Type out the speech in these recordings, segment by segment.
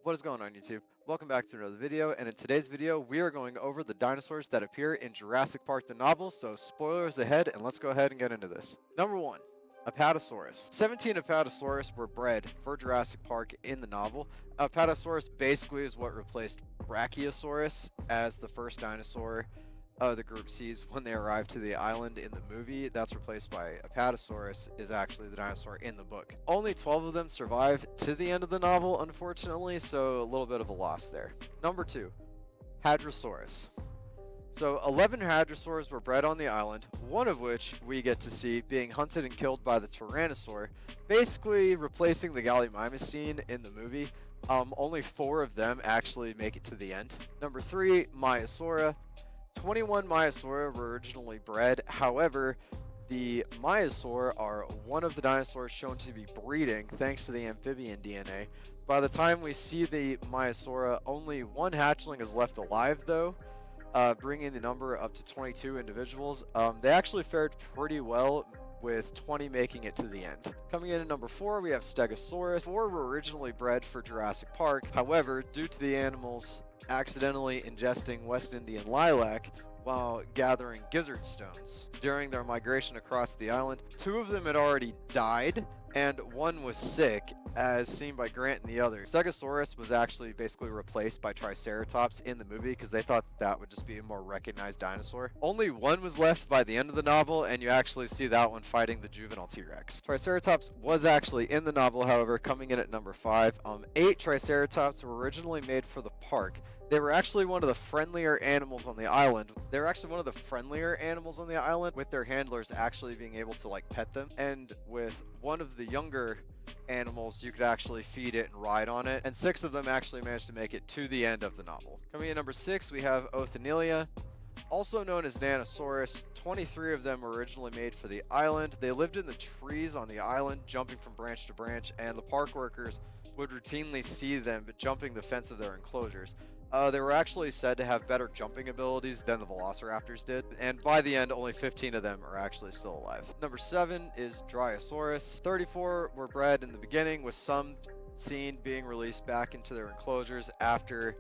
What is going on, YouTube? Welcome back to another video, and in today's video we are going over the dinosaurs that appear in Jurassic Park the novel, so spoilers ahead, and let's go ahead and get into this. Number 1. Apatosaurus. 17 Apatosaurus were bred for Jurassic Park in the novel. Apatosaurus basically is what replaced Brachiosaurus as the first dinosaur the group sees when they arrive to the island in the movie. That's replaced by Apatosaurus, is actually the dinosaur in the book. Only 12 of them survive to the end of the novel, unfortunately, so a little bit of a loss there. Number 2, Hadrosaurus. So 11 hadrosaurs were bred on the island, one of which we get to see being hunted and killed by the Tyrannosaur, basically replacing the Gallimimus in the movie. Only 4 of them actually make it to the end. Number 3, Maiasaura. 21 Maiasaura were originally bred. However, the Maiasaur are one of the dinosaurs shown to be breeding thanks to the amphibian DNA. By the time we see the Maiasaura, only one hatchling is left alive though, bringing the number up to 22 individuals. They actually fared pretty well, with 20 making it to the end. Coming in at number 4, we have Stegosaurus. 4 were originally bred for Jurassic Park. However, due to the animals accidentally ingesting West Indian lilac while gathering gizzard stones during their migration across the island, 2 of them had already died and 1 was sick, as seen by Grant and the others. Stegosaurus was actually basically replaced by Triceratops in the movie because they thought that would just be a more recognized dinosaur. Only 1 was left by the end of the novel, and you actually see that one fighting the juvenile T-Rex. Triceratops was actually in the novel, however, coming in at number 5. 8 Triceratops were originally made for the park. They were actually one of the friendlier animals on the island. With their handlers actually being able to like pet them, and with one of the younger animals you could actually feed it and ride on it, and 6 of them actually managed to make it to the end of the novel. Coming in number 6, we have Othnilia, also known as Nanosaurus. 23 of them were originally made for the island. They lived in the trees on the island, jumping from branch to branch, and the park workers would routinely see them jumping the fence of their enclosures. They were actually said to have better jumping abilities than the velociraptors did, and by the end, only 15 of them are actually still alive. Number 7 is Dryosaurus. 34 were bred in the beginning, with some seen being released back into their enclosures after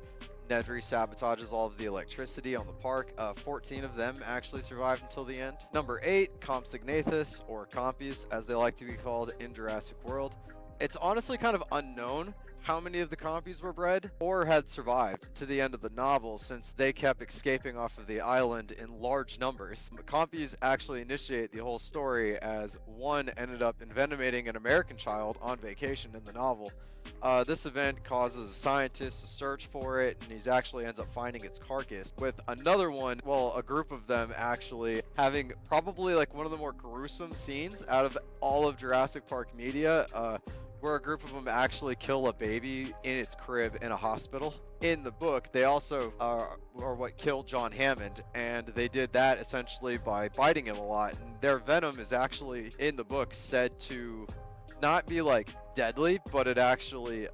Nedry sabotages all of the electricity on the park. 14 of them actually survived until the end. Number 8, Compsognathus, or Compies, as they like to be called in Jurassic World. It's honestly kind of unknown how many of the Compies were bred or had survived to the end of the novel, since they kept escaping off of the island in large numbers. The Compies actually initiate the whole story, as one ended up envenomating an American child on vacation in the novel. This event causes scientists to search for it, and he actually ends up finding its carcass, with another one, well, a group of them actually having probably like one of the more gruesome scenes out of all of Jurassic Park media, where a group of them actually kill a baby in its crib in a hospital. In the book, they also are what killed John Hammond, and they did that essentially by biting him a lot. And their venom is actually, in the book, said to not be like deadly, but it actually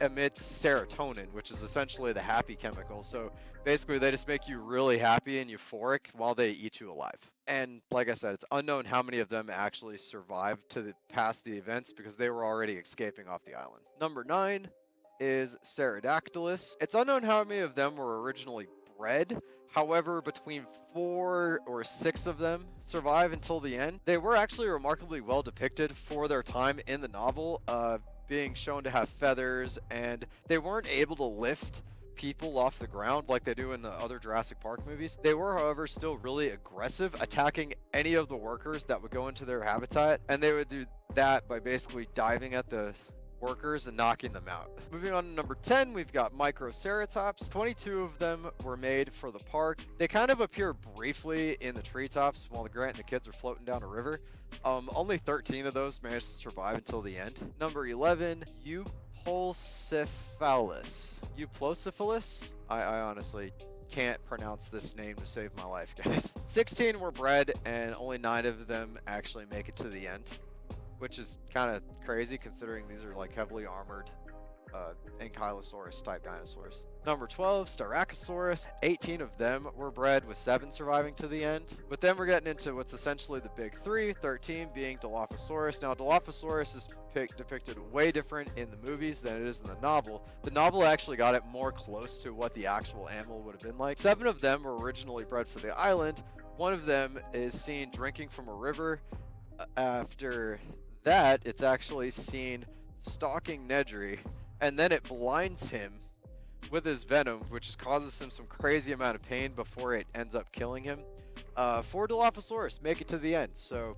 emits serotonin, which is essentially the happy chemical. So basically they just make you really happy and euphoric while they eat you alive. And like I said, it's unknown how many of them actually survived to past the events, because they were already escaping off the island. Number 9 is Pterodactylus. It's unknown how many of them were originally bred. However, between 4 or 6 of them survive until the end. They were actually remarkably well depicted for their time in the novel, being shown to have feathers, and they weren't able to lift people off the ground like they do in the other Jurassic Park movies. They were, however, still really aggressive, attacking any of the workers that would go into their habitat, and they would do that by basically diving at the workers and knocking them out. Moving on to number 10, we've got Microceratops. 22 of them were made for the park. They kind of appear briefly in the treetops while the Grant and the kids are floating down a river. Only 13 of those managed to survive until the end. Number 11, Euplocephalus. I honestly can't pronounce this name to save my life, guys. 16 were bred, and only 9 of them actually make it to the end, which is kind of crazy considering these are like heavily armored Ankylosaurus type dinosaurs. Number 12, Styracosaurus. 18 of them were bred, with 7 surviving to the end. But then we're getting into what's essentially the big 3, 13 being Dilophosaurus. Now, Dilophosaurus is depicted way different in the movies than it is in the novel. The novel actually got it more close to what the actual animal would have been like. 7 of them were originally bred for the island. One of them is seen drinking from a river. After that, it's actually seen stalking Nedry, and then it blinds him with his venom, which causes him some crazy amount of pain before it ends up killing him. 4 Dilophosaurus make it to the end, so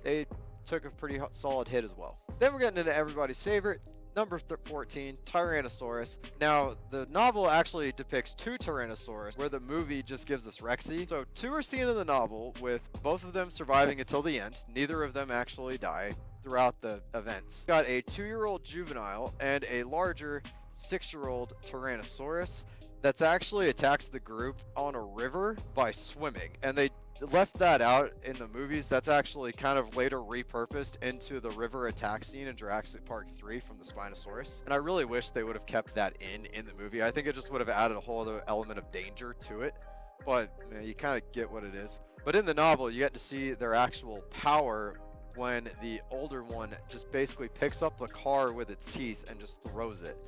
they took a pretty solid hit as well. Then we're getting into everybody's favorite, number 14, Tyrannosaurus. Now, the novel actually depicts 2 Tyrannosaurus, where the movie just gives us Rexy. So 2 are seen in the novel, with both of them surviving until the end. Neither of them actually die throughout the events. Got a 2-year-old juvenile and a larger 6-year-old Tyrannosaurus that's actually attacks the group on a river by swimming, and they left that out in the movies. That's actually kind of later repurposed into the river attack scene in Jurassic Park 3 from the Spinosaurus, and I really wish they would have kept that in the movie. I think it just would have added a whole other element of danger to it, but man, you kind of get what it is. But in the novel, you get to see their actual power when the older one just basically picks up the car with its teeth and just throws it.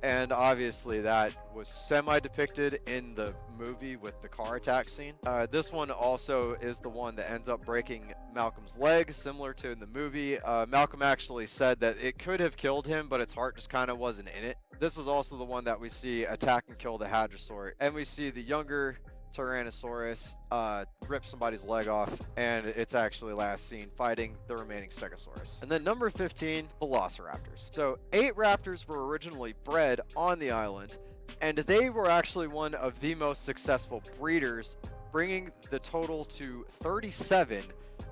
And obviously that was semi-depicted in the movie with the car attack scene. This one also is the one that ends up breaking Malcolm's leg, similar to in the movie. Malcolm actually said that it could have killed him, but its heart just kind of wasn't in it. This is also the one that we see attack and kill the Hadrosaur. And we see the younger Tyrannosaurus rip somebody's leg off, and it's actually last seen fighting the remaining Stegosaurus. And then number 15, Velociraptors. So 8 raptors were originally bred on the island, and they were actually one of the most successful breeders, bringing the total to 37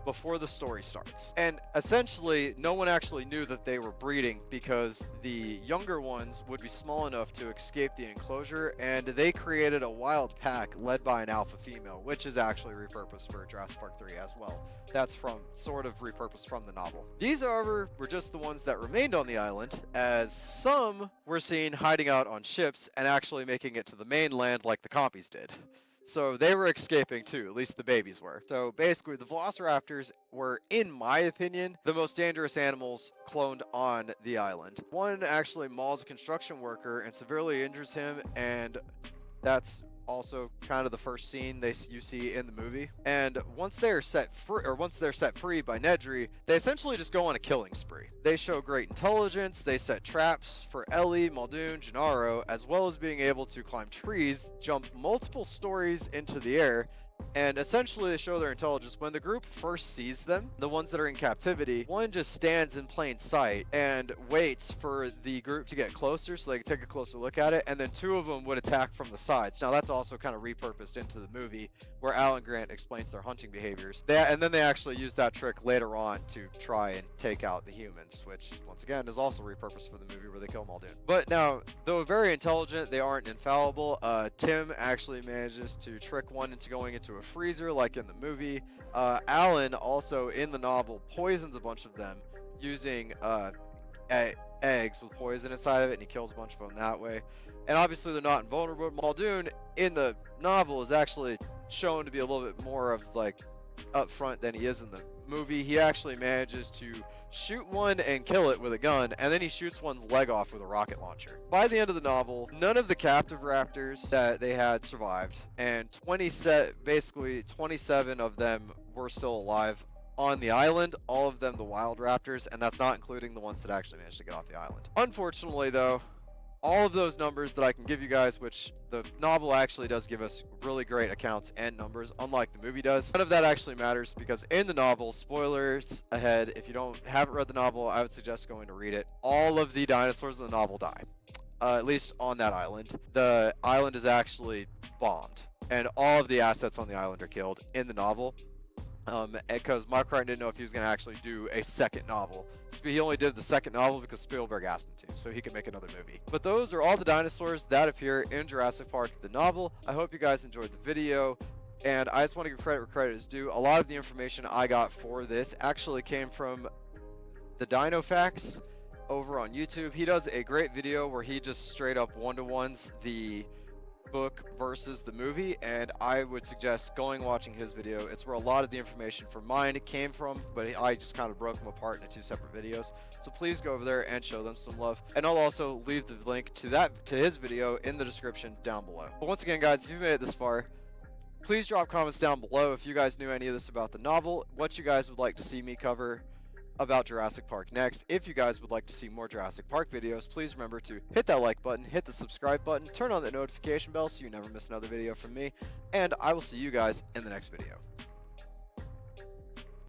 before the story starts. And essentially, no one actually knew that they were breeding because the younger ones would be small enough to escape the enclosure, and they created a wild pack led by an alpha female, which is actually repurposed for Jurassic Park 3 as well. That's sort of repurposed from the novel. These, however, were just the ones that remained on the island, as some were seen hiding out on ships and actually making it to the mainland like the compies did. So they were escaping too, at least the babies were. So basically, the Velociraptors were, in my opinion, the most dangerous animals cloned on the island. One actually mauls a construction worker and severely injures him, and that's also kind of the first scene you see in the movie. And once they're set free by Nedry, they essentially just go on a killing spree. They show great intelligence, they set traps for Ellie, Muldoon, Gennaro, as well as being able to climb trees, jump multiple stories into the air, and essentially they show their intelligence. When the group first sees them, the ones that are in captivity, one just stands in plain sight and waits for the group to get closer so they can take a closer look at it, and then 2 of them would attack from the sides. Now that's also kind of repurposed into the movie, where Alan Grant explains their hunting behaviors. And then they actually use that trick later on to try and take out the humans, which once again is also repurposed for the movie where they kill Muldoon. But now, though very intelligent, they aren't infallible. Tim actually manages to trick one into going into a freezer like in the movie. Alan also in the novel poisons a bunch of them using eggs with poison inside of it, and he kills a bunch of them that way. And obviously they're not invulnerable. Muldoon in the novel is actually shown to be a little bit more of like upfront than he is in the movie. He actually manages to shoot one and kill it with a gun, and then he shoots one's leg off with a rocket launcher. By the end of the novel, none of the captive raptors that they had survived, and basically 27 of them were still alive on the island, all of them the wild raptors, and that's not including the ones that actually managed to get off the island. Unfortunately though, all of those numbers that I can give you guys, which the novel actually does give us really great accounts and numbers, unlike the movie does, none of that actually matters because in the novel, spoilers ahead, if you haven't read the novel, I would suggest going to read it. All of the dinosaurs in the novel die, at least on that island. The island is actually bombed, and all of the assets on the island are killed in the novel. Because Mark Crichton didn't know if he was going to actually do a second novel. He only did the second novel because Spielberg asked him to, so he could make another movie. But those are all the dinosaurs that appear in Jurassic Park, the novel. I hope you guys enjoyed the video, and I just want to give credit where credit is due. A lot of the information I got for this actually came from the Dino Facts over on YouTube. He does a great video where he just straight up one-to-ones the book versus the movie, and I would suggest watching his video. It's where a lot of the information from mine came from, but I just kind of broke them apart into 2 separate videos. So please go over there and show them some love. And I'll also leave the link to his video in the description down below. But once again, guys, if you've made it this far, please drop comments down below if you guys knew any of this about the novel, what you guys would like to see me cover about Jurassic Park next. If you guys would like to see more Jurassic Park videos, please remember to hit that like button, hit the subscribe button, turn on the notification bell so you never miss another video from me, and I will see you guys in the next video.